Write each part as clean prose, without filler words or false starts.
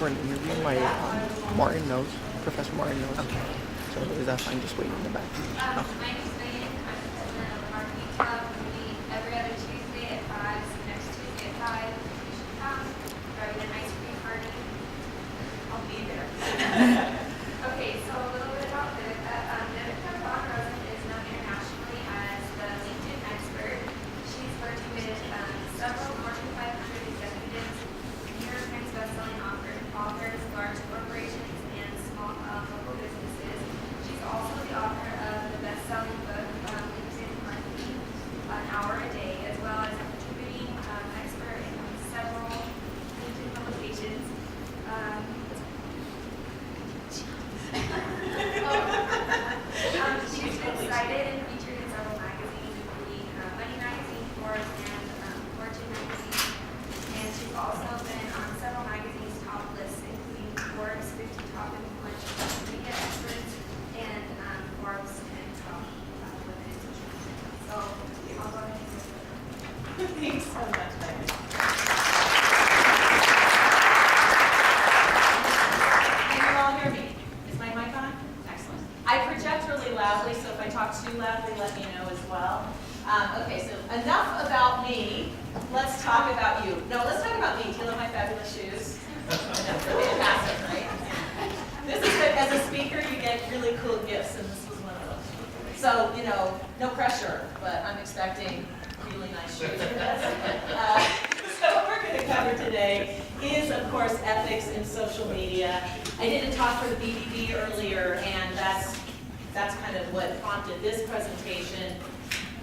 for an interview. My Martin knows, Professor Martin knows. Okay. So is that fine? Just waiting in the back. My name is Megan. I'm the president of the marketing club. We meet every other Tuesday at 5. So next Tuesday at 5, you should come. We're having an ice cream party. I'll be there. Okay, so a little bit about Viveka von Rosen is known internationally as the LinkedIn expert. She's worked with several Fortune 500 executives, New York Times bestselling authors, large corporations, and small local businesses. She's also the author of the best-selling book, LinkedIn Marketing, An Hour a Day, as well as a contributing expert in several LinkedIn publications. She's been cited and featured in several magazines, including Money Magazine, Forbes, and Fortune Magazine. And she's also been on several magazines' top lists, including Forbes 50 Top Influential Social Media Experts and Forbes 10 Top Women in Social Media. So I'll go ahead and give it. Thanks so much, Megan. Can you all hear me? Is my mic on? Excellent. I project really loudly, so if I talk too loudly, let me know as well. Okay, so enough about me. Let's talk about you. No, let's talk about me. Do you love my fabulous shoes? No, they're fantastic, right? This is good. As a speaker, you get really cool gifts, and this was one of them. So, no pressure, but I'm expecting really nice shoes. So what we're going to cover today is, of course, ethics in social media. I did a talk for the BBB earlier, and that's kind of what prompted this presentation.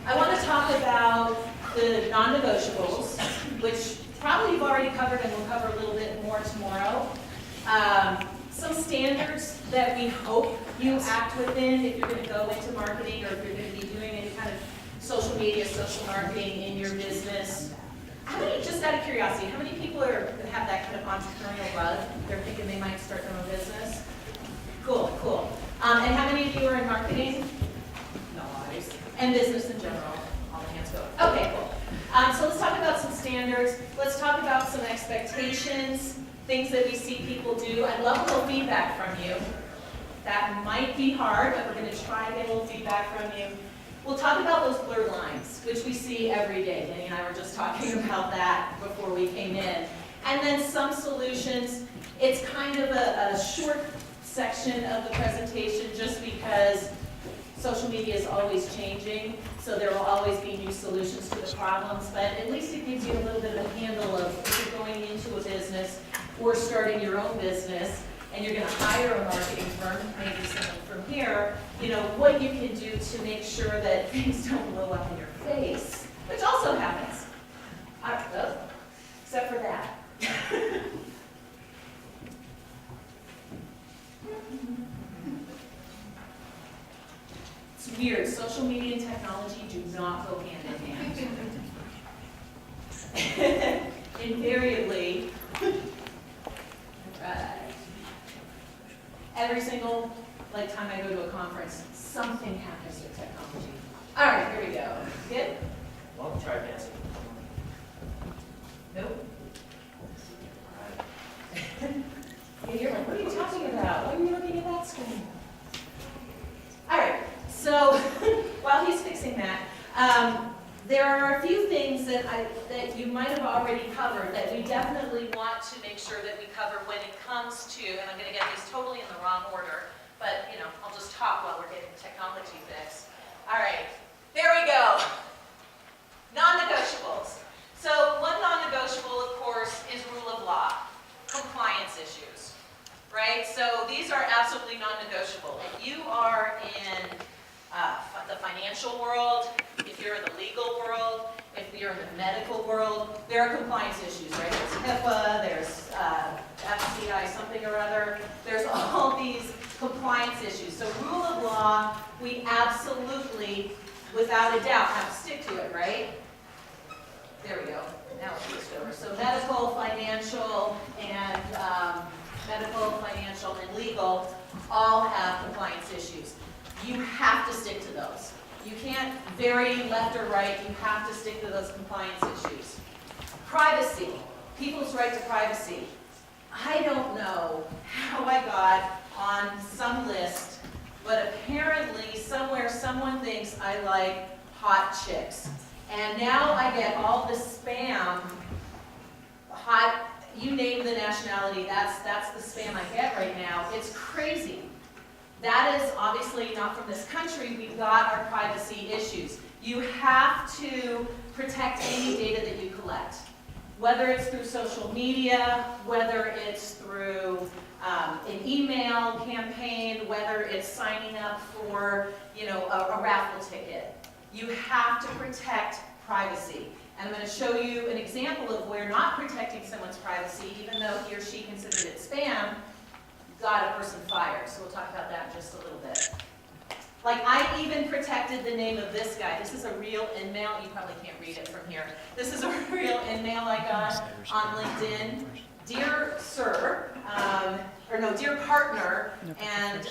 I want to talk about the non-negotiables, which probably you've already covered, and we'll cover a little bit more tomorrow. Some standards that we hope you act within if you're going to go into marketing, or if you're going to be doing any kind of social media, social marketing in your business. How many, just out of curiosity, how many people have that kind of entrepreneurial bug? They're thinking they might start their own business? Cool, cool. And how many of you are in marketing? No, obviously. And business in general? All the hands go. Okay, cool. So let's talk about some standards. Let's talk about some expectations, things that we see people do. I'd love a little feedback from you. That might be hard, but we're going to try to get a little feedback from you. We'll talk about those blurred lines, which we see every day. Danny and I were just talking about that before we came in. And then some solutions. It's kind of a short section of the presentation just because social media is always changing, so there will always be new solutions to the problems, but at least it gives you a little bit of a handle of if you're going into a business or starting your own business, and you're going to hire a marketing firm, maybe someone from here, what you can do to make sure that things don't blow up in your face, which also happens. Except for that. It's weird. Social media and technology do not go hand in hand. Invariably, every single time I go to a conference, something happens with technology. All right, here we go. Good? Well, try dancing. Nope. You're like, what are you talking about? Why are you looking at that screen? All right, so while he's fixing that, there are a few things that you might have already covered that we definitely want to make sure that we cover when it comes to, and I'm going to get these totally in the wrong order, but I'll just talk while we're getting the technology fixed. All right, there we go. Non-negotiables. So one non-negotiable, of course, is rule of law, compliance issues, right? So these are absolutely non-negotiable. If you are in the financial world, if you're in the legal world, if you're in the medical world, there are compliance issues, right? There's HIPAA, there's FCI something or other. There's all these compliance issues. So rule of law, we absolutely, without a doubt, have to stick to it, right? There we go. Now it's switched over. So medical, financial, and legal all have compliance issues. You have to stick to those. You can't vary left or right. You have to stick to those compliance issues. Privacy, people's right to privacy. I don't know how I got on some list, but apparently somewhere someone thinks I like hot chicks. And now I get all this spam, hot, you name the nationality, that's the spam I get right now. It's crazy. That is obviously not from this country. We've got our privacy issues. You have to protect any data that you collect, whether it's through social media, whether it's through an email campaign, whether it's signing up for, a raffle ticket. You have to protect privacy. And I'm going to show you an example of where not protecting someone's privacy, even though he or she considered it spam, got a person fired. So we'll talk about that in just a little bit. Like, I even protected the name of this guy. This is a real in-mail. You probably can't read it from here. This is a real in-mail I got on LinkedIn. Dear sir, dear partner, and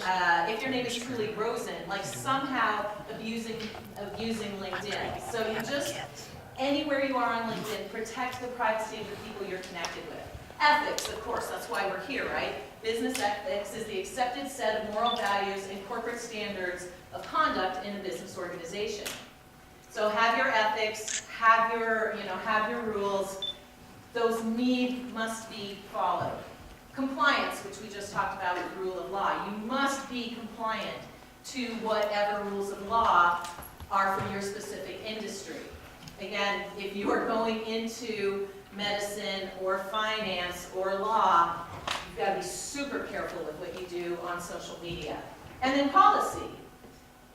if your name is truly Rosen, like somehow abusing LinkedIn. So you just, anywhere you are on LinkedIn, protect the privacy of the people you're connected with. Ethics, of course, that's why we're here, right? Business ethics is the accepted set of moral values and corporate standards of conduct in a business organization. So have your ethics, have your rules. Those must be followed. Compliance, which we just talked about with the rule of law. You must be compliant to whatever rules of law are for your specific industry. Again, if you are going into medicine or finance or law, you've got to be super careful with what you do on social media. And then policy.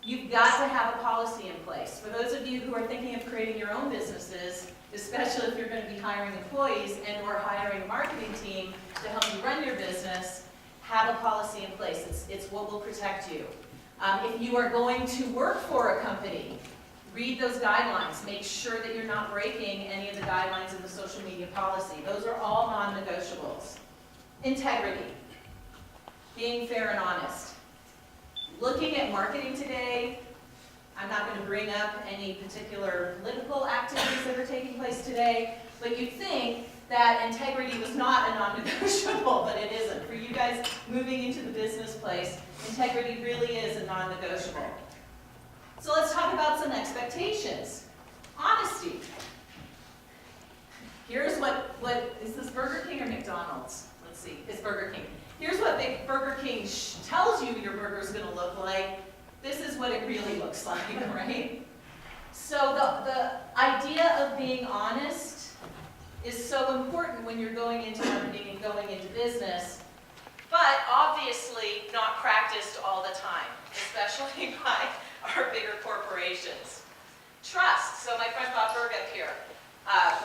You've got to have a policy in place. For those of you who are thinking of creating your own businesses, especially if you're going to be hiring employees and or hiring a marketing team to help you run your business, have a policy in place. It's what will protect you. If you are going to work for a company, read those guidelines. Make sure that you're not breaking any of the guidelines in the social media policy. Those are all non-negotiables. Integrity. Being fair and honest. Looking at marketing today, I'm not going to bring up any particular political activities that are taking place today, but you'd think that integrity was not a non-negotiable, but it isn't. For you guys moving into the business place, integrity really is a non-negotiable. So let's talk about some expectations. Honesty. Here's what is this Burger King or McDonald's? Let's see, it's Burger King. Here's what Burger King tells you your burger is going to look like. This is what it really looks like, right? So the idea of being honest is so important when you're going into marketing and going into business, but obviously not practiced all the time, especially by our bigger corporations. Trust. So my friend Bob Berg up here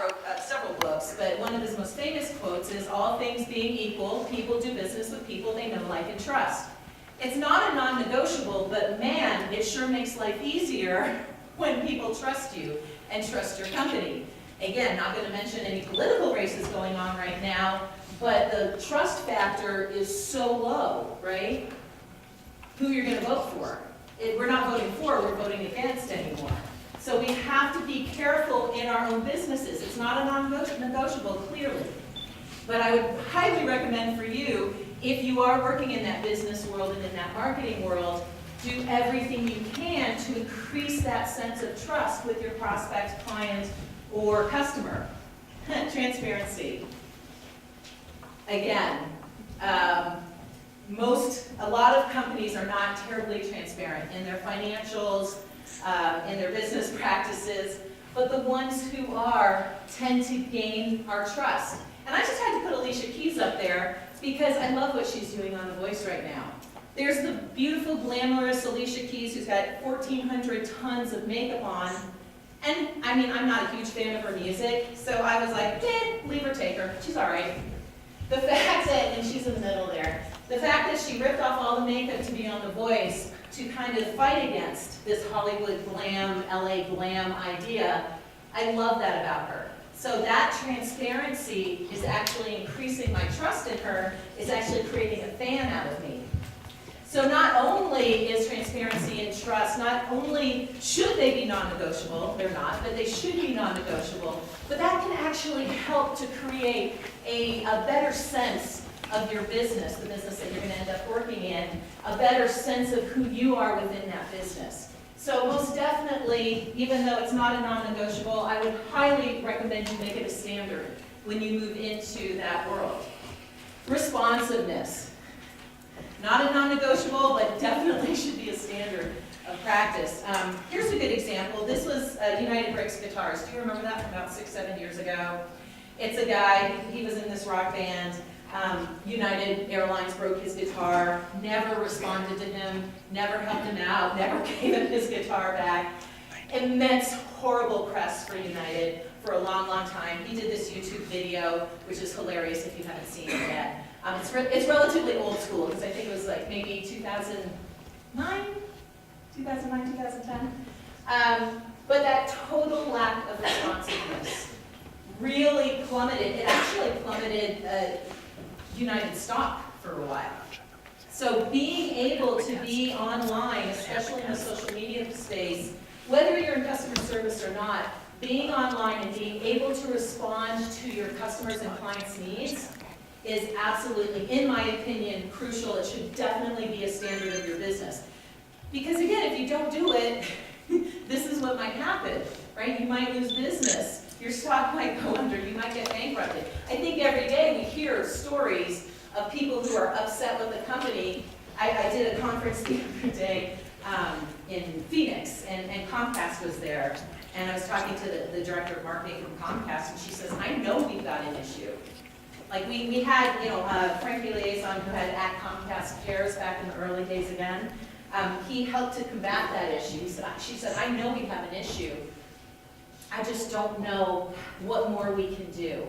wrote several books, but one of his most famous quotes is, all things being equal, people do business with people they know, like, and trust. It's not a non-negotiable, but man, it sure makes life easier when people trust you and trust your company. Again, not going to mention any political races going on right now, but the trust factor is so low, right? Who you're going to vote for. We're not voting for, we're voting against anymore. So we have to be careful in our own businesses. It's not a non-negotiable, clearly. But I would highly recommend for you, if you are working in that business world and in that marketing world, do everything you can to increase that sense of trust with your prospect, client, or customer. Transparency. Again, a lot of companies are not terribly transparent in their financials, in their business practices, but the ones who are tend to gain our trust. And I just had to put Alicia Keys up there because I love what she's doing on The Voice right now. There's the beautiful, glamorous Alicia Keys who's got 1,400 tons of makeup on. And I mean, I'm not a huge fan of her music, so I was like, leave her, take her. She's all right. The fact that, and she's in the middle there, the fact that she ripped off all the makeup to be on The Voice to kind of fight against this Hollywood glam, LA glam idea, I love that about her. So that transparency is actually increasing my trust in her, is actually creating a fan out of me. So not only is transparency and trust, not only should they be non-negotiable, they're not, but they should be non-negotiable, but that can actually help to create a better sense of your business, the business that you're going to end up working in, a better sense of who you are within that business. So most definitely, even though it's not a non-negotiable, I would highly recommend you make it a standard when you move into that world. Responsiveness. Not a non-negotiable, but definitely should be a standard of practice. Here's a good example. This was United Breaks Guitars. Do you remember that from about 6-7 years ago? It's a guy, he was in this rock band. United Airlines broke his guitar, never responded to him, never helped him out, never gave him his guitar back. Immense, horrible press for United for a long, long time. He did this YouTube video, which is hilarious if you haven't seen it yet. It's relatively old school, because I think it was like maybe 2009, 2010. But that total lack of responsiveness really plummeted. It actually plummeted United stock for a while. So being able to be online, especially in the social media space, whether you're in customer service or not, being online and being able to respond to your customers' and clients' needs is absolutely, in my opinion, crucial. It should definitely be a standard of your business. Because again, if you don't do it, this is what might happen, right? You might lose business. Your stock might go under. You might get bankrupted. I think every day we hear stories of people who are upset with the company. I did a conference the other day in Phoenix, and Comcast was there. And I was talking to the director of marketing from Comcast, and she says, I know we've got an issue. Like we had, Frankie Liaison, who had at Comcast Cares back in the early days again. He helped to combat that issue. She said, I know we have an issue. I just don't know what more we can do.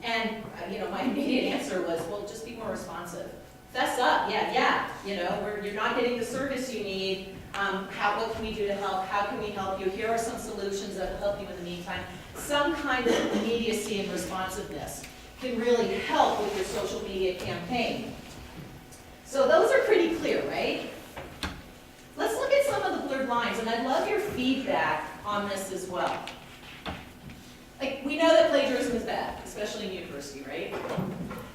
And, my immediate answer was, well, just be more responsive. Fess up, yeah. You're not getting the service you need. What can we do to help? How can we help you? Here are some solutions that will help you in the meantime. Some kind of immediacy and responsiveness can really help with your social media campaign. So those are pretty clear, right? Let's look at some of the blurred lines, and I'd love your feedback on this as well. Like, we know that plagiarism is bad, especially in university, right?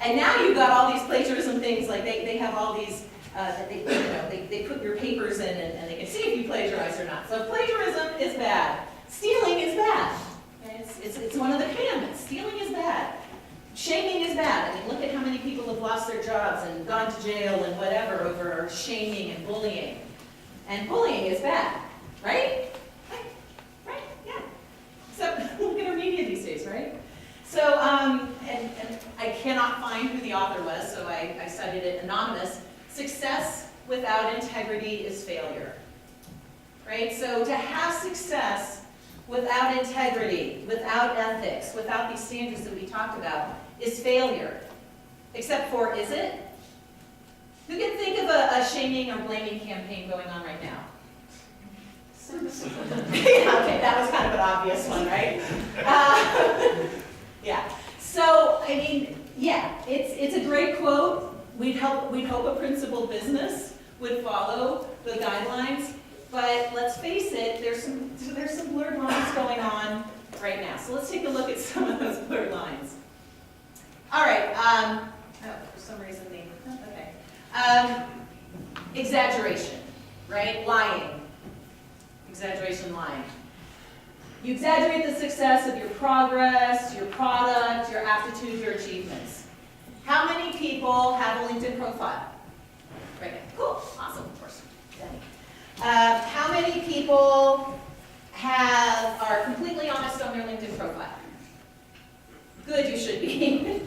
And now you've got all these plagiarism things, like they have all these, they put your papers in and they can see if you plagiarize or not. So plagiarism is bad. Stealing is bad. Okay? It's one of the commandments. Stealing is bad. Shaming is bad. I mean, look at how many people have lost their jobs and gone to jail and whatever over shaming and bullying. And bullying is bad, right? Right? Yeah. Except look at our media these days, right? So, and I cannot find who the author was, so I cited it anonymous. Success without integrity is failure, right? So to have success without integrity, without ethics, without these standards that we talked about, is failure. Except for, is it? Who can think of a shaming or blaming campaign going on right now? Yeah, okay, that was kind of an obvious one, right? Yeah. So, I mean, yeah, it's a great quote. We'd hope a principled business would follow the guidelines, but let's face it, there's some blurred lines going on right now. So let's take a look at some of those blurred lines. All right. For some reason, okay. Exaggeration, right? Lying. Exaggeration, lying. You exaggerate the success of your progress, your product, your aptitude, your achievements. How many people have a LinkedIn profile? Right now. Cool. Awesome. Of course. How many people are completely honest on their LinkedIn profile? Good, you should be.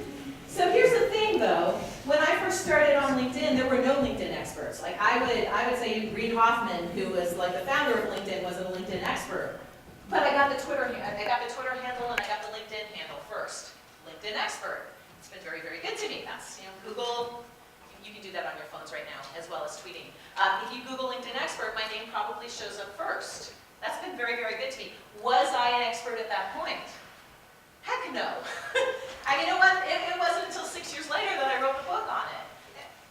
So here's the thing, though. When I first started on LinkedIn, there were no LinkedIn experts. Like I would say Reid Hoffman, who was like the founder of LinkedIn, wasn't a LinkedIn expert. But I got the Twitter handle and I got the LinkedIn handle first. LinkedIn expert. It's been very, very good to me. That's, Google. You can do that on your phones right now, as well as tweeting. If you Google LinkedIn expert, my name probably shows up first. That's been very, very good to me. Was I an expert at that point? Heck no. You know what? It wasn't until 6 years later that I wrote the book on it.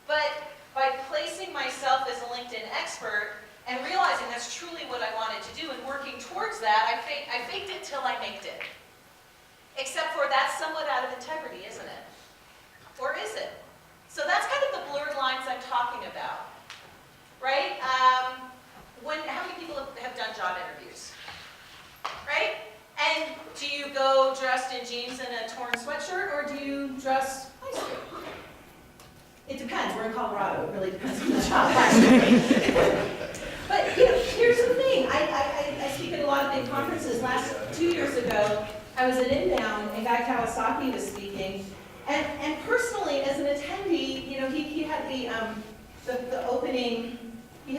But by placing myself as a LinkedIn expert and realizing that's truly what I wanted to do and working towards that, I faked it till I maked it. Except for that's somewhat out of integrity, isn't it? Or is it? So that's kind of the blurred lines I'm talking about, right? How many people have done job interviews, right? And do you go dressed in jeans and a torn sweatshirt, or do you dress nicely? It depends. We're in Colorado. It really depends on the job market. But here's the thing. I speak at a lot of big conferences. 2 years ago, I was at Inbound, and Guy Kawasaki was speaking. And personally, as an attendee, he had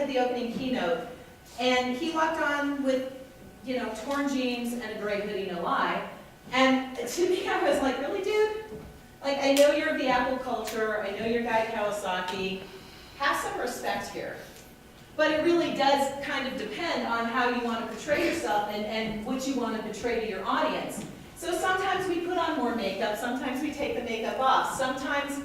the opening keynote, and he walked on with torn jeans and a gray hoodie, no lie. And to me, I was like, really, dude? Like, I know you're of the Apple culture. I know you're Guy Kawasaki. Have some respect here. But it really does kind of depend on how you want to portray yourself and what you want to portray to your audience. So sometimes we put on more makeup, sometimes we take the makeup off. Sometimes,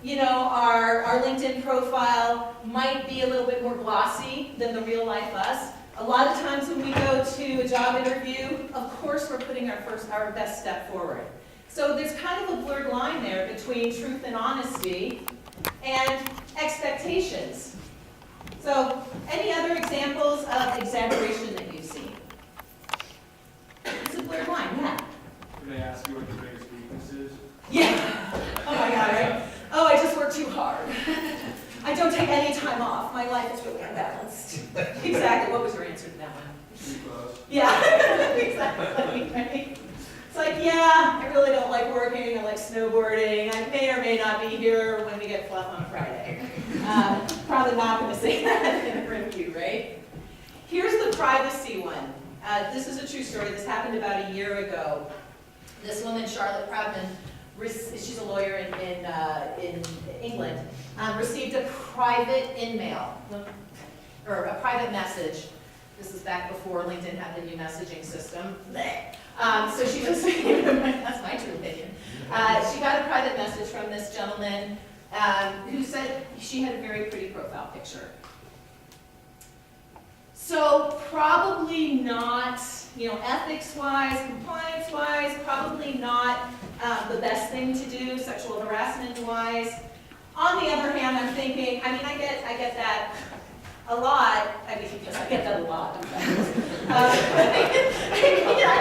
our LinkedIn profile might be a little bit more glossy than the real life us. A lot of times when we go to a job interview, of course we're putting our best step forward. So there's kind of a blurred line there between truth and honesty and expectations. So, any other examples of exaggeration that you've seen? It's a blurred line, yeah. Can I ask you what your biggest weakness is? Yeah. Oh my God, right? Oh, I just work too hard. I don't take any time off. My life is really unbalanced. Exactly. What was your answer to that one? Too close. Yeah, exactly. Right? It's like, yeah, I really don't like working. I like snowboarding. I may or may not be here when we get fluff on Friday. Probably not going to say that in a review, right? Here's the privacy one. This is a true story. This happened about a year ago. This woman, Charlotte Proudman, she's a lawyer in England, received a private in-mail, or a private message. This is back before LinkedIn had the new messaging system. So she was, that's my true opinion. She got a private message from this gentleman who said she had a very pretty profile picture. So probably not, ethics-wise, compliance-wise, probably not the best thing to do, sexual harassment-wise. On the other hand, I'm thinking, I get that a lot. Because I get that a lot. I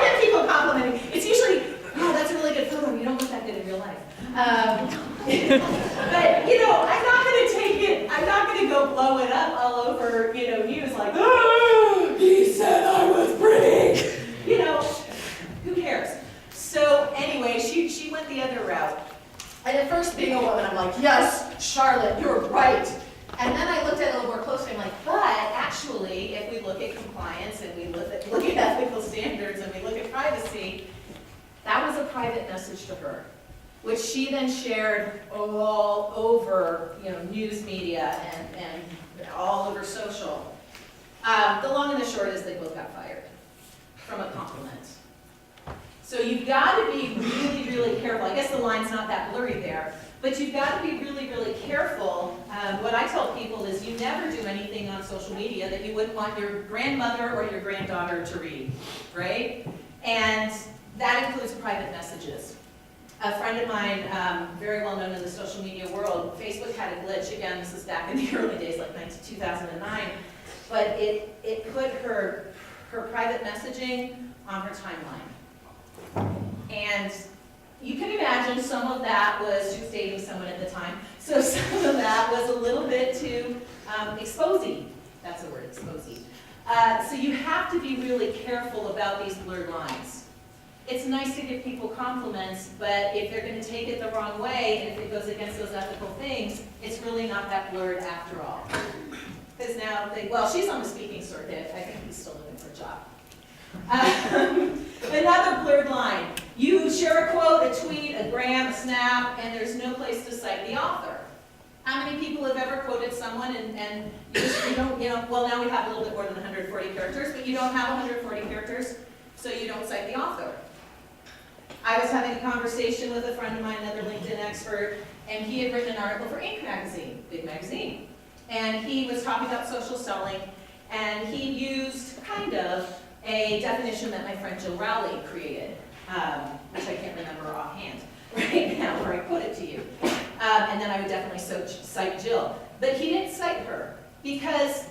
get people complimenting. It's usually, oh, that's a really good photo. You don't look that good in real life. But, I'm not going to take it, I'm not going to go blow it up all over, news like, oh, he said I was pretty. Who cares? So anyway, she went the other route. And at first, being a woman, I'm like, yes, Charlotte, you're right. And then I looked at it a little more closely, I'm like, but actually, if we look at compliance and we look at ethical standards and we look at privacy, that was a private message to her, which she then shared all over, news media and all over social. The long and the short is they both got fired from a compliment. So you've got to be really, really careful. I guess the line's not that blurry there, but you've got to be really, really careful. What I tell people is you never do anything on social media that you wouldn't want your grandmother or your granddaughter to read, right? And that includes private messages. A friend of mine, very well known in the social media world, Facebook had a glitch. Again, this is back in the early days, like 2009. But it put her private messaging on her timeline. And you can imagine some of that was, she was dating someone at the time, so some of that was a little bit too exposing. That's the word, exposing. So you have to be really careful about these blurred lines. It's nice to give people compliments, but if they're going to take it the wrong way, and if it goes against those ethical things, it's really not that blurred after all. Because now, well, she's on the speaking circuit. I think he's still looking for a job. Another blurred line. You share a quote, a tweet, a gram, a snap, and there's no place to cite the author. How many people have ever quoted someone and you don't, well, now we have a little bit more than 140 characters, but you don't have 140 characters, so you don't cite the author. I was having a conversation with a friend of mine, another LinkedIn expert, and he had written an article for Inc. magazine, big magazine. And he was talking about social selling, and he used kind of a definition that my friend Jill Rowley created, which I can't remember offhand right now, where I put it to you. And then I would definitely cite Jill. But he didn't cite her because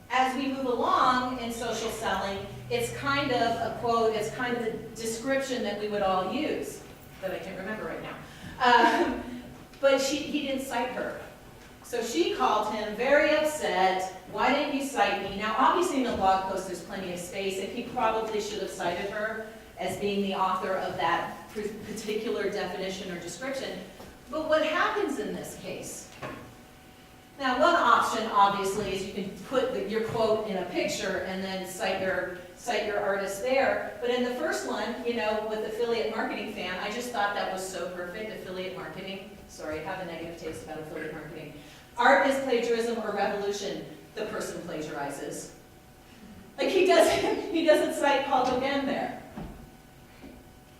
as we move along in social selling, it's kind of a quote, it's kind of a description that we would all use, that I can't remember right now. But he didn't cite her. So she called him very upset. Why didn't you cite me? Now, obviously in the blog post there's plenty of space, and he probably should have cited her as being the author of that particular definition or description. But what happens in this case? Now, one option, obviously, is you can put your quote in a picture and then cite your artist there. But in the first one, you know, with affiliate marketing fan, I just thought that was so perfect, affiliate marketing. Sorry, I have a negative taste about affiliate marketing. Art is plagiarism or revolution. The person plagiarizes. Like he doesn't cite Paul Gauguin there.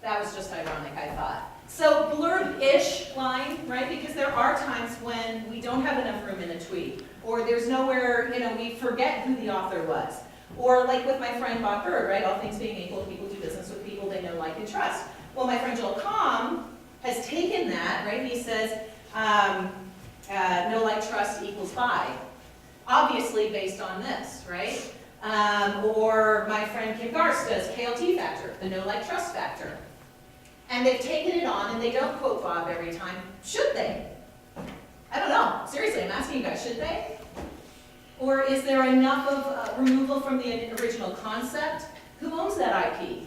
That was just ironic, I thought. So blurb-ish line, right? Because there are times when we don't have enough room in a tweet, or there's nowhere, you know, we forget who the author was. Or like with my friend Bob Bird, right? All things being equal, people do business with people they know, like, and trust. Well, my friend Joel Comm has taken that, right? He says, know, like, trust equals buy. Obviously based on this, right? Or my friend Kim Garst does KLT factor, the know, like, trust factor. And they've taken it on, and they don't quote Bob every time. Should they? I don't know. Seriously, I'm asking you guys, should they? Or is there enough of removal from the original concept? Who owns that IP?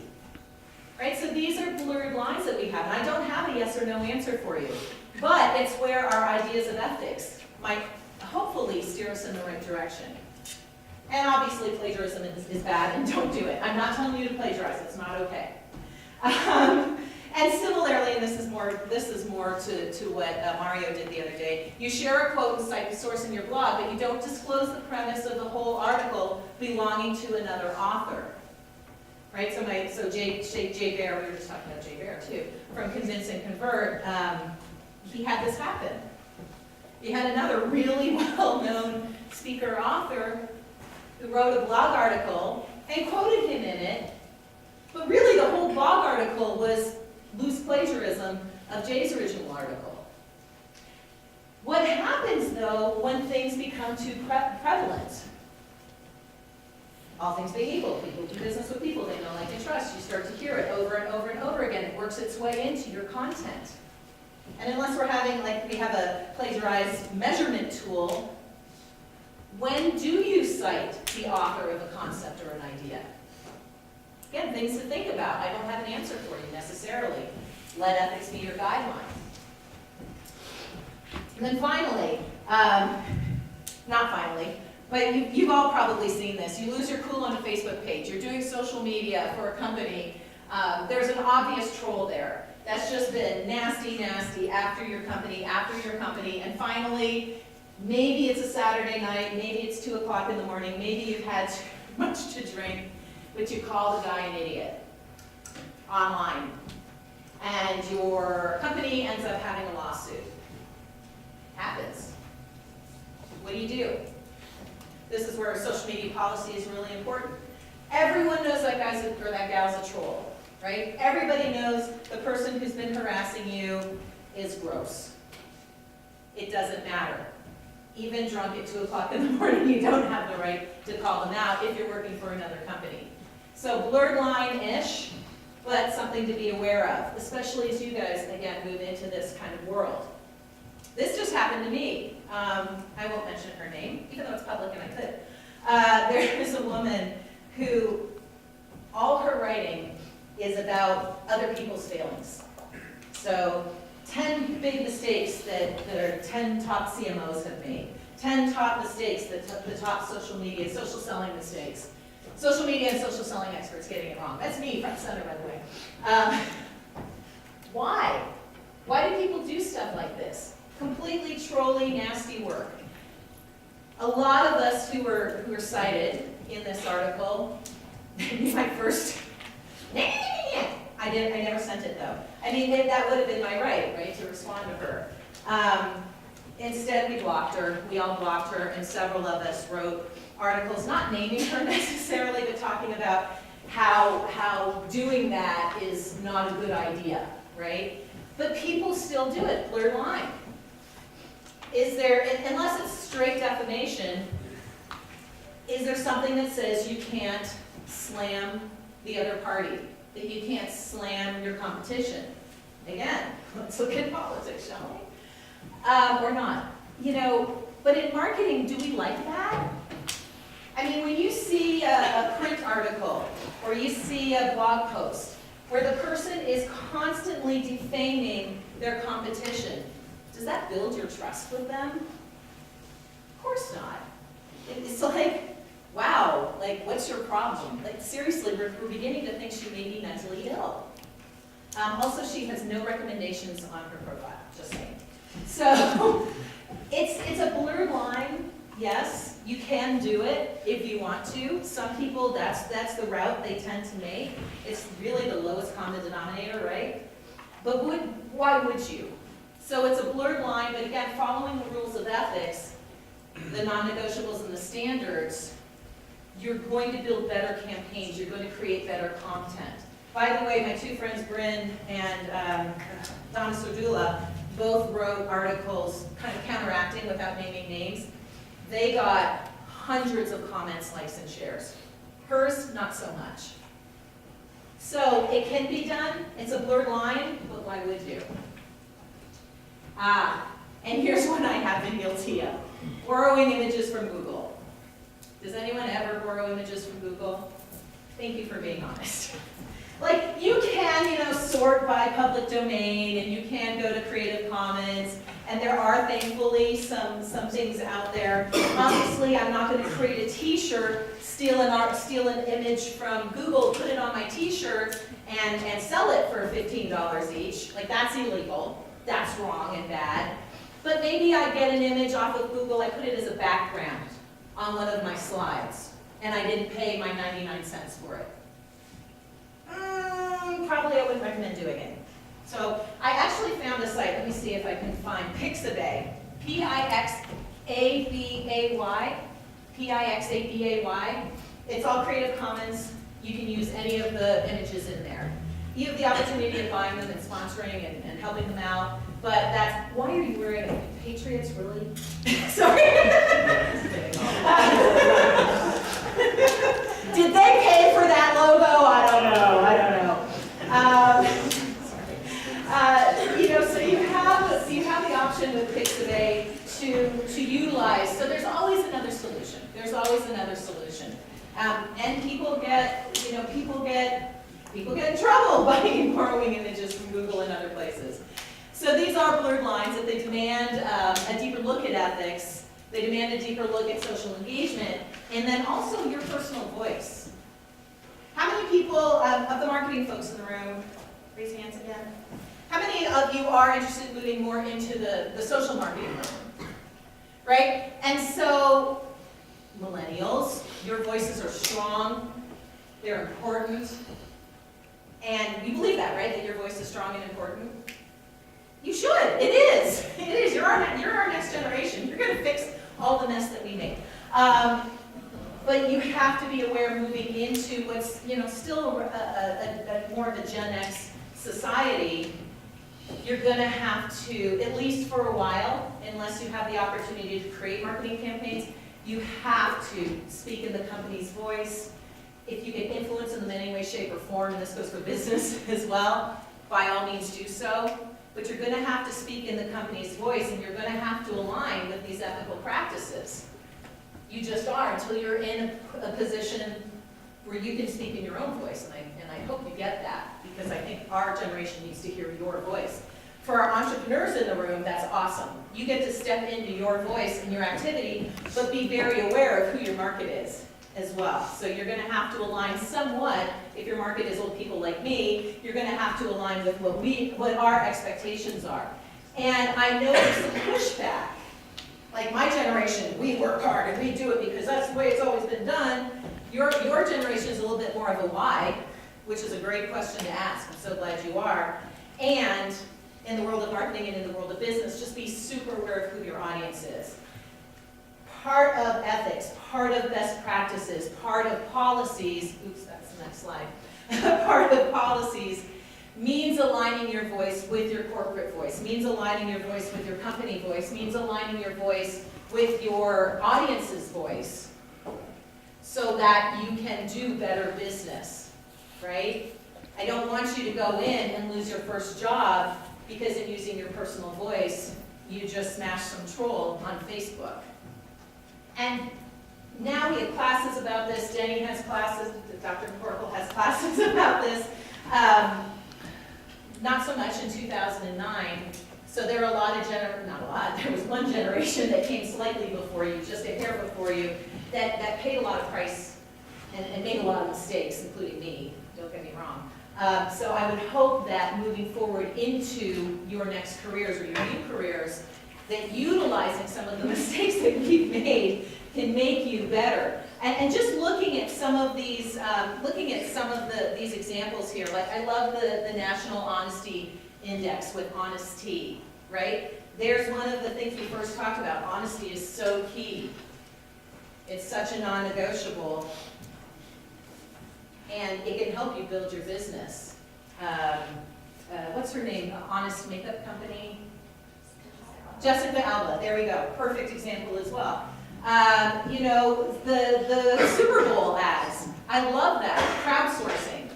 Right, so these are blurred lines that we have, and I don't have a yes or no answer for you. But it's where our ideas of ethics might hopefully steer us in the right direction. And obviously plagiarism is bad, and don't do it. I'm not telling you to plagiarize, it's not okay. And similarly, and this is more to what Mario did the other day, you share a quote and cite the source in your blog, but you don't disclose the premise of the whole article belonging to another author. Right, so Jay Bear, we were just talking about Jay Bear too, from Convince and Convert, he had this happen. He had another really well-known speaker author who wrote a blog article and quoted him in it, but really the whole blog article was loose plagiarism of Jay's original article. What happens though when things become too prevalent? All things being equal, people do business with people they know, like, and trust. You start to hear it over and over and over again. It works its way into your content. And unless we're having, like, we have a plagiarized measurement tool, when do you cite the author of a concept or an idea? Again, things to think about. I don't have an answer for you necessarily. Let ethics be your guideline. And then finally, not finally, but you've all probably seen this. You lose your cool on a Facebook page. You're doing social media for a company. There's an obvious troll there. That's just been nasty, nasty after your company, and finally, maybe it's a Saturday night, maybe it's 2 o'clock in the morning, maybe you've had too much to drink, but you call the guy an idiot online, and your company ends up having a lawsuit. Happens. What do? This is where social media policy is really important. Everyone knows that guy's or that gal's a troll, right? Everybody knows the person who's been harassing you is gross. It doesn't matter. Even drunk at 2 o'clock in the morning, you don't have the right to call them out if you're working for another company. So blurred line-ish, but something to be aware of, especially as you guys, again, move into this kind of world. This just happened to me. I won't mention her name, even though it's public and I could. There is a woman who, all her writing is about other people's failings. So 10 big mistakes that our 10 top CMOs have made. 10 top mistakes that the top social media, social selling mistakes. Social media and social selling experts getting it wrong. That's me, front center, by the way. Why? Why do people do stuff like this? Completely trolly, nasty work. A lot of us who were cited in this article, my first, I never sent it though. I mean, that would have been my right, to respond to her. Instead, we blocked her. We all blocked her, and several of us wrote articles, not naming her necessarily, but talking about how doing that is not a good idea, right? But people still do it, blurred line. is there, unless it's straight defamation, is there something that says you can't slam the other party, that you can't slam your competition? Again, let's look at politics, shall we? Or not. But in marketing, do we like that? I mean, when you see a print article or you see a blog post where the person is constantly defaming their competition, does that build your trust with them? Of course not. It's like, wow, like, what's your problem? Like, seriously, we're beginning to think she may be mentally ill. Also, she has no recommendations on her profile, just saying. So, it's a blurred line. Yes, you can do it if you want to. Some people, that's the route they tend to make. It's really the lowest common denominator, right? But why would you? So it's a blurred line, but again, following the rules of ethics, the non-negotiables and the standards, you're going to build better campaigns. You're going to create better content. By the way, my two friends, Bryn and Donna Sordula, both wrote articles kind of counteracting without naming names. They got hundreds of comments, likes, and shares. Hers, not so much. So it can be done. It's a blurred line, but why would you? And here's one I have been guilty of. Borrowing images from Google. Does anyone ever borrow images from Google? Thank you for being honest. Like, you can, sort by public domain, and you can go to Creative Commons, and there are, thankfully, some things out there. Obviously, I'm not going to create a t-shirt, steal an image from Google, put it on my t-shirt, and sell it for $15 each. Like, that's illegal. That's wrong and bad. But maybe I get an image off of Google, I put it as a background on one of my slides, and I didn't pay my 99 cents for it. Probably I wouldn't recommend doing it. So I actually found a site, let me see if I can find Pixabay, P-I-X-A-B-A-Y, P-I-X-A-B-A-Y. It's all Creative Commons. You can use any of the images in there. You have the opportunity of buying them and sponsoring and helping them out, but why are you wearing a Patriots, really? Sorry. Did they pay for that logo? I don't know. So you have the option with Pixabay to utilize. So there's always another solution. And people get in trouble by borrowing images from Google and other places. So these are blurred lines that they demand a deeper look at ethics. They demand a deeper look at social engagement, and then also your personal voice. How many people, of the marketing folks in the room, raise your hands again. How many of you are interested in moving more into the social marketing realm? Right? And so, millennials, your voices are strong, they're important, and you believe that, right? That your voice is strong and important? You should. It is. You're our next generation. You're going to fix all the mess that we make. But you have to be aware moving into what's still a more of a Gen X society. You're going to have to, at least for a while, unless you have the opportunity to create marketing campaigns, you have to speak in the company's voice. If you can influence them in any way, shape, or form, and this goes for business as well, by all means do so. But you're going to have to speak in the company's voice, and you're going to have to align with these ethical practices. You just are, until you're in a position where you can speak in your own voice, and I hope you get that, because I think our generation needs to hear your voice. For our entrepreneurs in the room, that's awesome. You get to step into your voice and your activity, but be very aware of who your market is as well. So you're going to have to align somewhat. If your market is old people like me, you're going to have to align with what our expectations are. And I know there's some pushback. Like my generation, we work hard and we do it because that's the way it's always been done. Your generation is a little bit more of a why, which is a great question to ask. I'm so glad you are. And in the world of marketing and in the world of business, just be super aware of who your audience is. Part of ethics, part of best practices, part of policies, oops, that's the next slide, part of policies means aligning your voice with your corporate voice, means aligning your voice with your company voice, means aligning your voice with your audience's voice, so that you can do better business, right? I don't want you to go in and lose your first job because in using your personal voice, you just smashed some troll on Facebook. And now we have classes about this. Denny has classes, Dr. McCorkle has classes about this. Not so much in 2009. So there are a lot of not a lot, there was one generation that came slightly before you, just a hair before you, that paid a lot of price and made a lot of mistakes, including me, don't get me wrong. So I would hope that moving forward into your next careers or your new careers, that utilizing some of the mistakes that we've made can make you better. And just looking at some of these, these examples here, like I love the National Honesty Index with honesty, right? There's one of the things we first talked about. Honesty is so key. It's such a non-negotiable, and it can help you build your business. What's her name? Honest Makeup Company? Jessica Alba, there we go. Perfect example as well. You know, the Super Bowl ads. I love that. Crowdsourcing.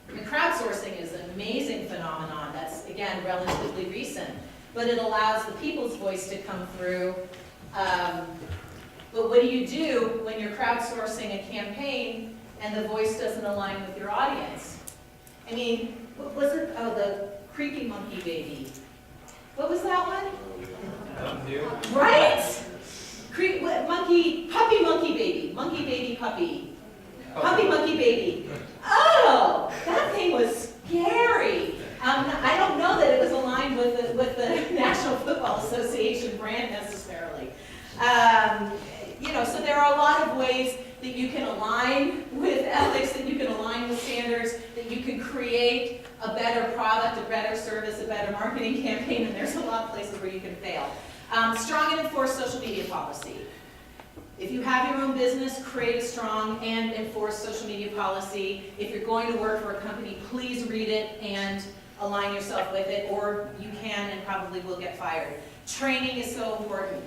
I mean, crowdsourcing is an amazing phenomenon that's, again, relatively recent, but it allows the people's voice to come through. But what do you do when you're crowdsourcing a campaign and the voice doesn't align with your audience? I mean, what was it? Oh, the creepy monkey baby. What was that one? Right? Puppy monkey baby puppy. Puppy monkey baby. Oh, that thing was scary. I don't know that it was aligned with the National Football Association brand necessarily. You know, so there are a lot of ways that you can align with ethics, that you can align with standards, that you can create a better product, a better service, a better marketing campaign, and there's a lot of places where you can fail. Strong and enforced social media policy. If you have your own business, create a strong and enforced social media policy. If you're going to work for a company, please read it and align yourself with it, or you can and probably will get fired. Training is so important.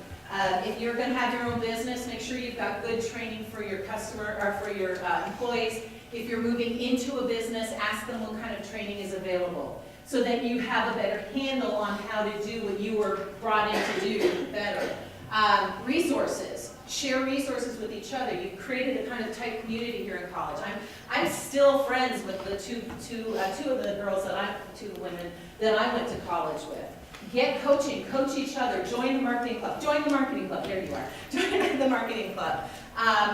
If you're going to have your own business, make sure you've got good training for your customer or for your employees. If you're moving into a business, ask them what kind of training is available, so that you have a better handle on how to do what you were brought in to do better. Resources. Share resources with each other. You've created a kind of tight community here in college. I'm still friends with the two of the girls two women that I went to college with. Get coaching, coach each other, join the marketing club. Join the marketing club, there you are. Join the marketing club.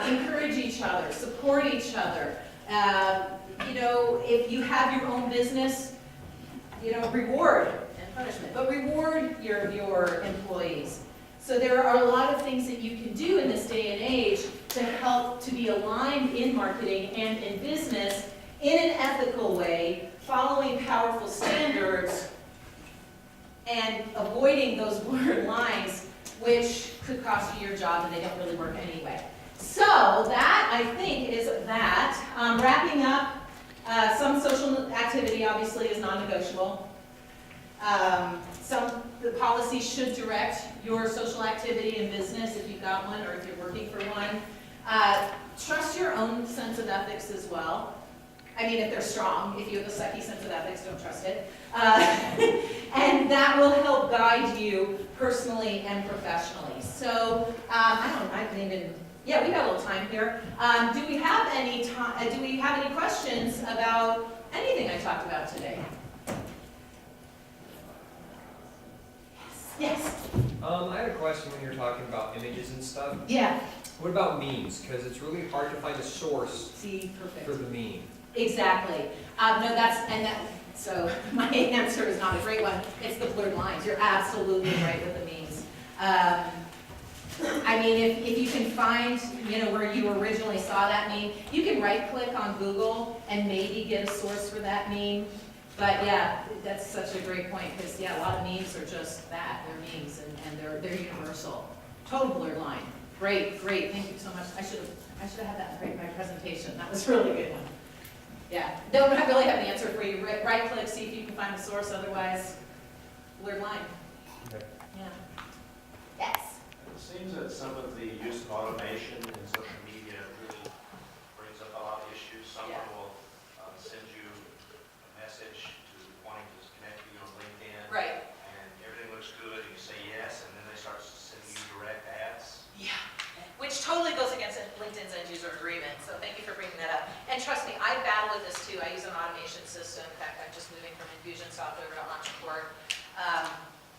Encourage each other, support each other. You know, if you have your own business, you know, reward and punishment, but reward your employees. So there are a lot of things that you can do in this day and age to help to be aligned in marketing and in business in an ethical way, following powerful standards and avoiding those blurred lines, which could cost you your job and they don't really work anyway. So that, I think, is that. Wrapping up, some social activity obviously is non-negotiable. The policy should direct your social activity in business if you've got one or if you're working for one. Trust your own sense of ethics as well. I mean, if they're strong. If you have a sucky sense of ethics, don't trust it. And that will help guide you personally and professionally. So, yeah, we got a little time here. Do we have any questions about anything I talked about today? Yes. I had a question when you were talking about images and stuff. Yeah. What about memes? Because it's really hard to find a source for the meme. Exactly. So my answer is not a great one. It's the blurred lines. You're absolutely right with the memes. I mean, if you can find, you know, where you originally saw that meme, you can right-click on Google and maybe get a source for that meme. But yeah, that's such a great point, because yeah, a lot of memes are just that. They're memes, and they're universal. Total blurred line. Great, thank you so much. I should have had that in my presentation. That was a really good one. Yeah, don't really have an answer for you. Right click, see if you can find the source, otherwise, blurred line. Okay. Yeah. Yes. It seems that some of the use of automation in social media really brings up a lot of issues. Someone Yeah. will send you a message to wanting to connect with you on LinkedIn. Right. And everything looks good, and you say yes, and then they start sending you direct ads. Yeah, which totally goes against LinkedIn's end user agreement, so thank you for bringing that up. And trust me, I battle with this too. I use an automation system. In fact, I'm just moving from Infusionsoft over to Monfort.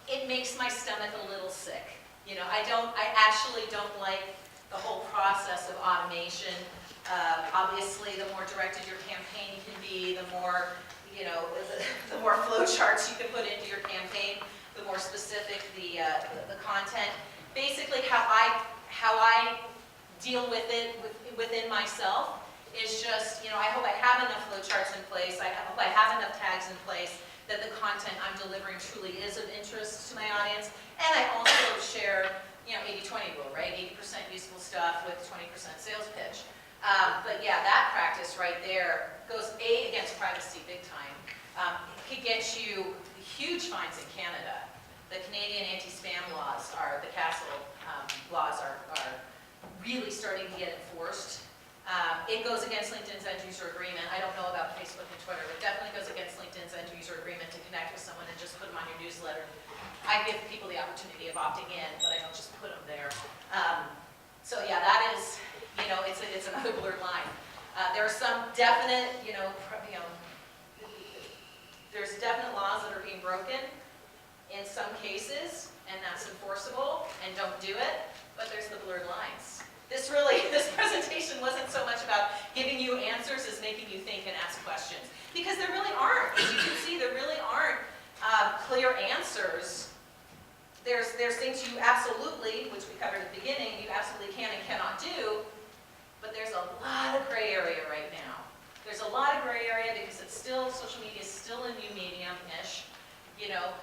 It makes my stomach a little sick. You know, I actually don't like the whole process of automation. Obviously, the more directed your campaign can be, the more, you know, the more flow charts you can put into your campaign, the more specific the content. Basically, how I deal with it within myself is just, you know, I hope I have enough flowcharts in place. I hope I have enough tags in place that the content I'm delivering truly is of interest to my audience. And I also share, you know, 80-20 rule, right? 80% useful stuff with 20% sales pitch. But yeah, that practice right there goes against privacy big time. It could get you huge fines in Canada. The Canadian anti-spam laws the Castle laws are really starting to get enforced. It goes against LinkedIn's end user agreement. I don't know about Facebook and Twitter, but it definitely goes against LinkedIn's end user agreement to connect with someone and just put them on your newsletter. I give people the opportunity of opting in, but I don't just put them there. So yeah, that is, you know, it's another blurred line. There are some definite, there's definite laws that are being broken in some cases, and that's enforceable, and don't do it, but there's the blurred lines. This presentation wasn't so much about giving you answers as making you think and ask questions. Because there really aren't. As you can see, there really aren't clear answers. There's things you absolutely, which we covered at the beginning, you absolutely can and cannot do, but there's a lot of gray area right now. There's a lot of gray area because it's still, social media is still a new medium-ish. You know,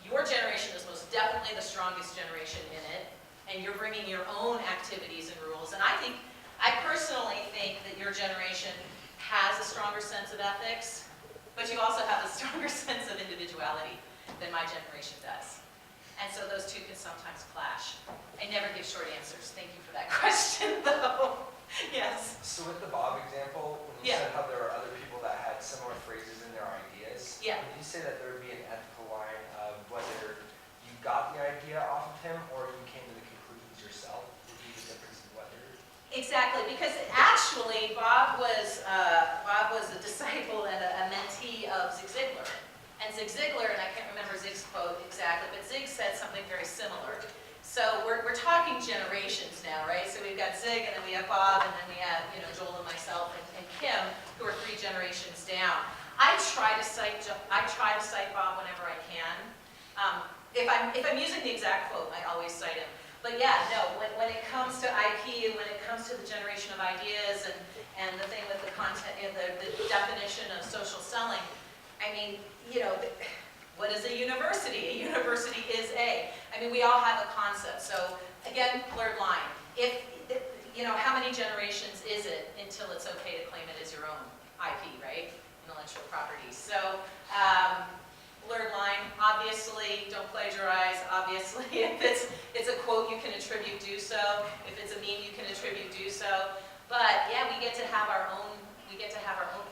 your generation is most definitely the strongest generation in it, and you're bringing your own activities and rules. And I personally think that your generation has a stronger sense of ethics, but you also have a stronger sense of individuality than my generation does. And so those two can sometimes clash. I never give short answers. Thank you for that question, though. Yes? So with the Bob example, when you Yeah. said how there are other people that had similar phrases in their ideas, Yeah. would you say that there would be an ethical line of whether you got the idea off of him or you came to the conclusions yourself? Would be the difference in whether? Exactly, because actually Bob was a disciple and a mentee of Zig Ziglar. And Zig Ziglar, and I can't remember Zig's quote exactly, but Zig said something very similar. So we're talking generations now, right? So we've got Zig, and then we have Bob, and then we have, you know, Joel and myself and Kim, who are 3 generations down. I try to cite Bob whenever I can. If I'm using the exact quote, I always cite him. But yeah, no, when it comes to IP and when it comes to the generation of ideas and the thing with the content, and the definition of social selling, I mean, you know, what is a university? A university is I mean, we all have a concept. So again, blurred line. You know, how many generations is it until it's okay to claim it as your own IP, right? Intellectual property. So, blurred line, obviously, don't plagiarize. Obviously, if it's a quote you can attribute, do so. If it's a meme you can attribute, do so. But yeah, we get to have our own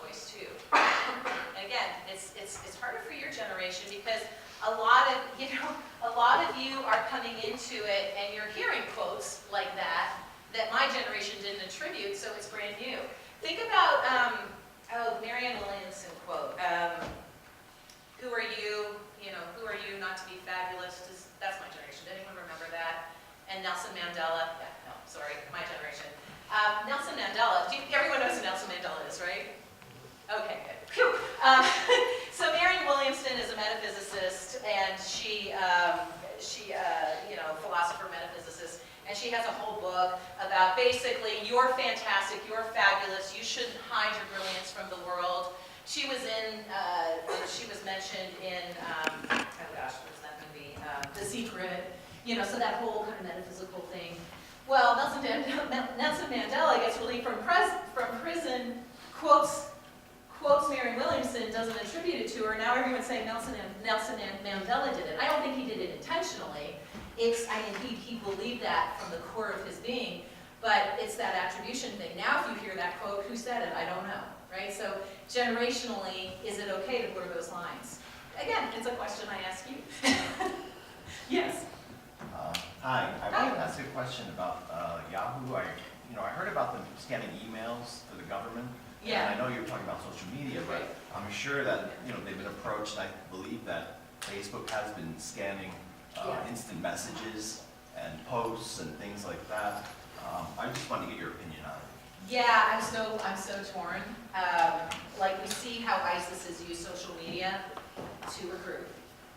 voice too. And again, it's harder for your generation because a lot of you are coming into it and you're hearing quotes like that my generation didn't attribute, so it's brand new. Think about Marianne Williamson quote. Who are you? You know, who are you not to be fabulous? That's my generation. Did anyone remember that? And Nelson Mandela. Yeah, no, sorry, my generation. Nelson Mandela. Everyone knows who Nelson Mandela is, right? Okay, good. Phew. So Marianne Williamson is a metaphysicist, and she philosopher, metaphysicist, and she has a whole book about basically you're fantastic, you're fabulous, you shouldn't hide your brilliance from the world. She was mentioned in, oh gosh, what was that movie? The Secret, you know, so that whole kind of metaphysical thing. Well, Nelson Mandela gets relieved from prison, quotes say Nelson Mandela did it. I don't think he did it intentionally. He believed that from the core of his being, but it's that attribution thing. Now if you hear that quote, who said it? I don't know, right? So generationally, is it okay to blur those lines? Again, it's a question I ask you. Yes? Hi, I wanted to ask you a question about Yahoo. I heard about them scanning emails to the government. Yeah. And I know you're talking about social media, but I'm sure that, they've been approached. I believe that Facebook has been scanning Yeah. instant messages and posts and things like that. I just wanted to get your opinion on it. Yeah, I'm so torn. Like we see how ISIS has used social media to recruit.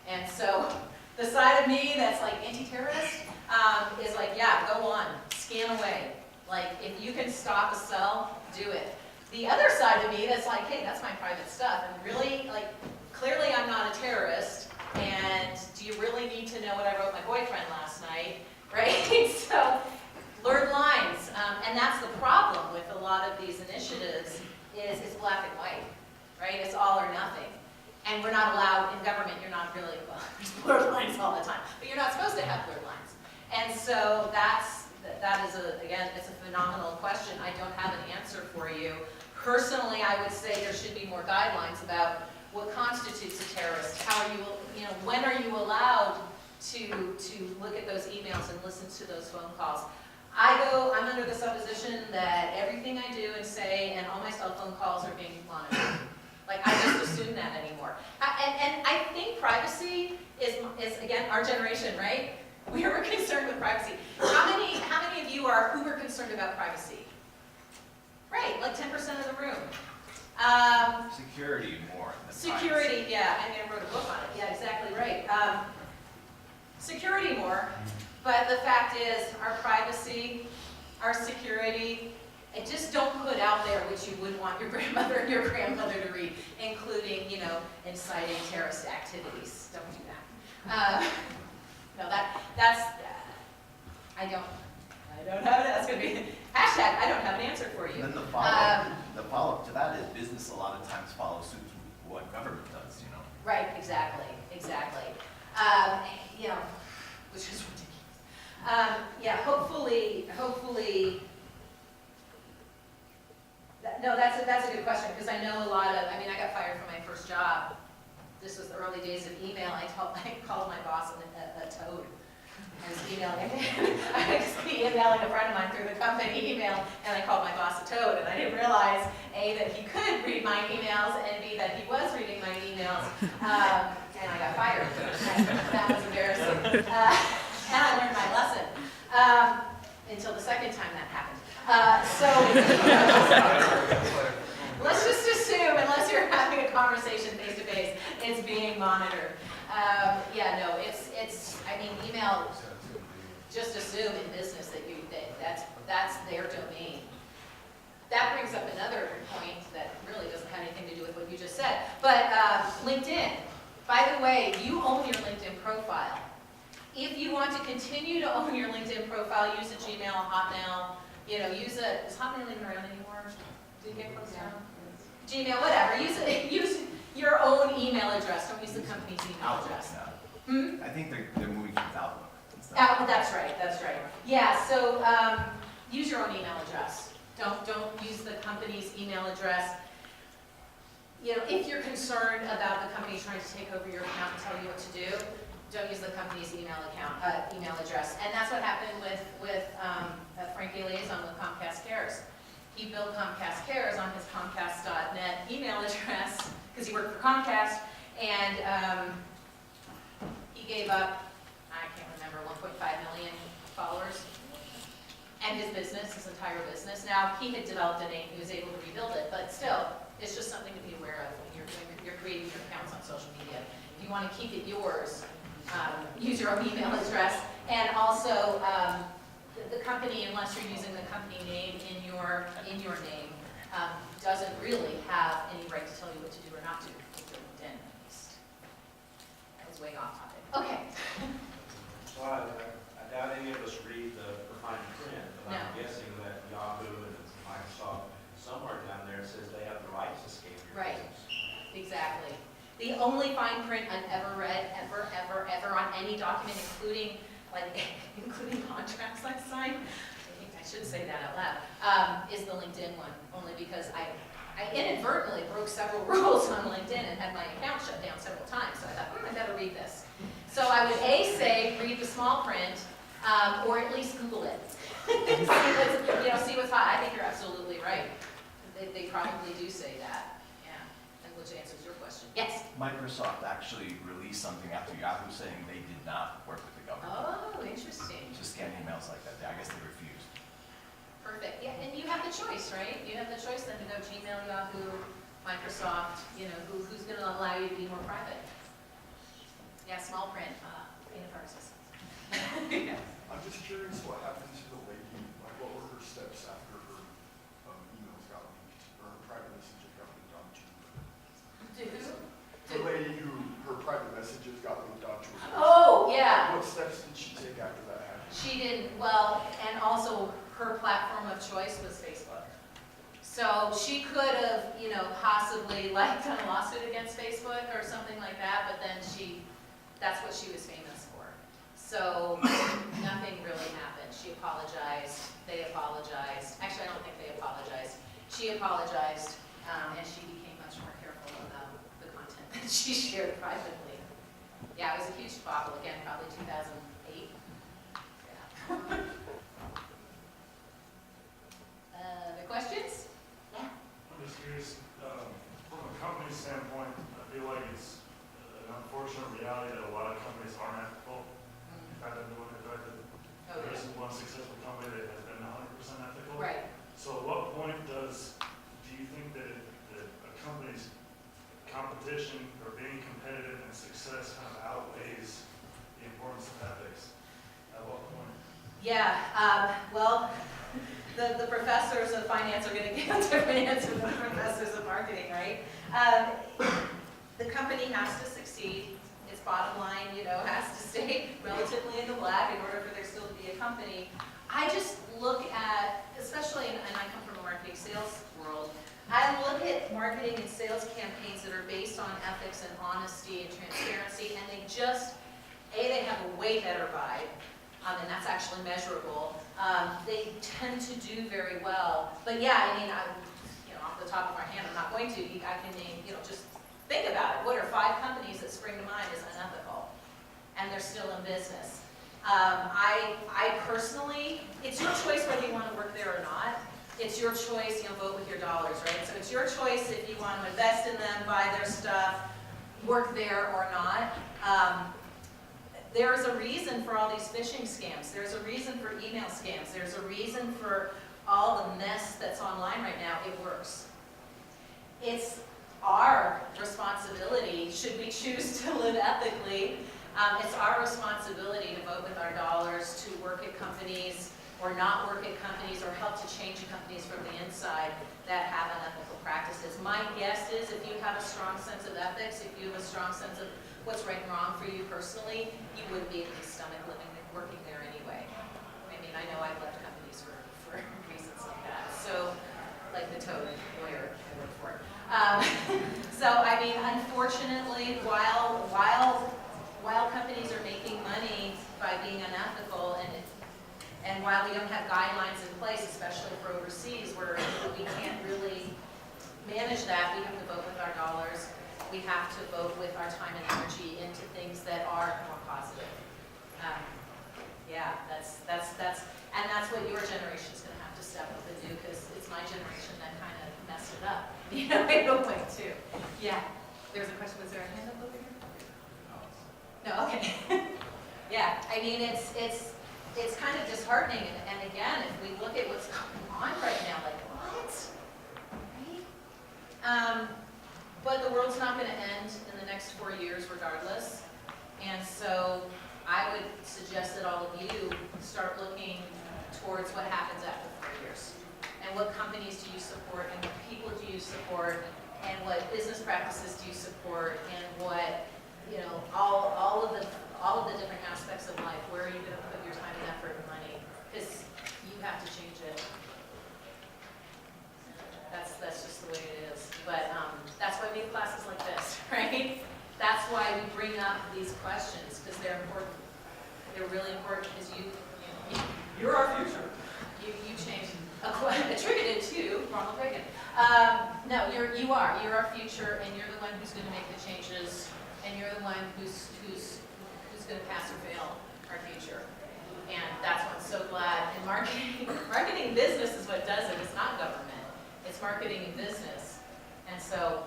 And so the side of me that's like anti-terrorist is like, yeah, go on, scan away. Like if you can stop a cell, do it. The other side of me that's like, hey, that's my private stuff. And really, like, clearly I'm not a terrorist. And do you really need to know what I wrote my boyfriend last night, right? So blurred lines. And that's the problem with a lot of these initiatives is it's black and white, right? It's all or nothing. And we're not allowed, in government, you're not really, well, there's blurred lines all the time, but you're not supposed to have blurred lines. And so that is, again, it's a phenomenal question. I don't have an answer for you. Personally, I would say there should be more guidelines about what constitutes a terrorist. How are you, when are you allowed to look at those emails and listen to those phone calls? I'm under the supposition that everything I do and say and all my cell phone calls are being monitored. Like, I just assume that anymore. And I think privacy is again, our generation, right? We are concerned with privacy. How many of you are uber concerned about privacy? Right, like 10% of the room. Security more than Security, privacy. yeah, I wrote a book on it. Yeah, exactly right. Security more, but the fact is, our privacy, our security, and just don't put out there what you wouldn't want your grandmother and your grandmother to read, including, inciting terrorist activities. Don't do that. No, that's, I don't have it. That's going to be, hashtag, I don't have an answer for you. And then the follow-up to that is business a lot of times follows suit to what government does, Right, exactly. Which is ridiculous. Yeah, hopefully, no, that's a good question, because I know I got fired from my first job. This was the early days of email. I called my boss a toad. I was emailing a friend of mine through the company email, and I called my boss a toad, and I didn't realize, A, that he could read my emails, and B, that he was reading my emails, and I got fired. That was embarrassing. And I learned my lesson, until the second time that happened. Let's just assume, unless you're having a conversation face-to-face, it's being monitored. Email, just assume in business that that's their domain. That brings up another point that really doesn't have anything to do with what you just said. But LinkedIn, by the way, you own your LinkedIn profile. If you want to continue to own your LinkedIn profile, use a Gmail, a Hotmail, is Hotmail even around anymore? Did it get closed down? Gmail, whatever. Use your own email address. Don't use the company's email address. I think they're moving towards Outlook. That's right. Yeah, so use your own email address. Don't use the company's email address. If you're concerned about the company trying to take over your account and tell you what to do, don't use the company's email address. And that's what happened with Frankie Liaison with Comcast Cares. He built Comcast Cares on his Comcast.net email address because he worked for Comcast, and he gave up, I can't remember, 1.5 million followers, and his entire business. Now, he had developed a name, he was able to rebuild it, but still, it's just something to be aware of when you're creating your accounts on social media. If you want to keep it yours, use your own email address, and also the company, unless you're using the company name in your name, doesn't really have any right to tell you what to do or not to do with your LinkedIn, at least. That was way off topic. Okay. Well, I doubt any of us read the fine print, but No. I'm guessing that Yahoo and Microsoft, somewhere down there says they have the right to scan your Right. business. Exactly. The only fine print I've ever read, ever, on any document, including, including contracts I signed, I shouldn't say that out loud, is the LinkedIn one, only because I inadvertently broke several rules on LinkedIn and had my account shut down several times, so I thought, I better read this. So I would say, read the small print, or at least Google it. See what's hot. I think you're absolutely right. They probably do say that, yeah, and which answers your question. Yes? Microsoft actually released something after Yahoo saying they did not work with the government. Oh, interesting. To scan emails like that. I guess they refused. Perfect. Yeah, and you have the choice, right? You have the choice then to go Gmail, Yahoo, Microsoft, who's going to allow you to be more private. Yeah, small print, pain in our systems. Yeah. I'm just curious what happened to the lady, like what were her steps after her emails got leaked, or her private messages got leaked onto her? To who? The lady who, her private messages got leaked onto her. Oh, yeah. What steps did she take after that happened? She didn't, well, and also her platform of choice was Facebook. So she could have, possibly done a lawsuit against Facebook or something like that, but then that's what she was famous for. So nothing really happened. She apologized, they apologized. Actually, I don't think they apologized. She apologized, and she became much more careful about the content that she shared privately. Yeah, it was a huge debacle, again, probably 2008. Yeah. The questions? Yeah. I'm just curious, from a company standpoint, I feel like it's an unfortunate reality that a lot of companies aren't ethical. In fact, I'm doing it directly. There isn't one successful company that has been 100% ethical. Right. So at what point do you think that a company's competition or being competitive and success kind of outweighs the importance of ethics? At what point? Yeah, well, the professors of finance are going to give a different answer than the professors of marketing, right? The company has to succeed. Its bottom line, has to stay relatively in the black in order for there still to be a company. I just look at, especially, and I come from a marketing sales world, I look at marketing and sales campaigns that are based on ethics and honesty and transparency, and they have a way better vibe. And that's actually measurable. They tend to do very well. But yeah, off the top of my hand, I'm not going to. I can name, just think about it. What are 5 companies that spring to mind as unethical? And they're still in business. I personally, it's your choice whether you want to work there or not. It's your choice, vote with your dollars, right? So it's your choice if you want to invest in them, buy their stuff, work there or not. There's a reason for all these phishing scams. There's a reason for email scams. There's a reason for all the mess that's online right now. It works. It's our responsibility, should we choose to live ethically, it's our responsibility to vote with our dollars, to work at companies or not work at companies or help to change companies from the inside that have unethical practices. My guess is if you have a strong sense of ethics, if you have a strong sense of what's right and wrong for you personally, you wouldn't be able to stomach working there anyway. I know I've left companies for reasons like that. So, like the toad lawyer I work for. Unfortunately, while companies are making money by being unethical, and while we don't have guidelines in place, especially for overseas, where we can't really manage that, we have to vote with our dollars. We have to vote with our time and energy into things that are more positive. That's what your generation is going to have to step up and do, because it's my generation that kind of messed it up. In a way too. Yeah. There's a question. Was there a hand up over here? No. Okay. Yeah. It's kind of disheartening, and again, if we look at what's going on right now, like what? Right? But the world's not going to end in the next 4 years regardless. And so I would suggest that all of you start looking towards what happens after 4 years. And what companies do you support, and what people do you support, and what business practices do you support, and what, all of the different aspects of life. Where are you going to put your time and effort and money? Because you have to change it. That's just the way it is. But that's why we have classes like this, right? that's why we bring up these questions, because they're important. They're really important, because you're our future. You changed, attributed to Ronald Reagan. No, you are. You're our future, and you're the one who's going to make the changes, and you're the one who's going to pass or fail our future. And that's why I'm so glad. And marketing business is what does it. It's not government. It's marketing and business. And so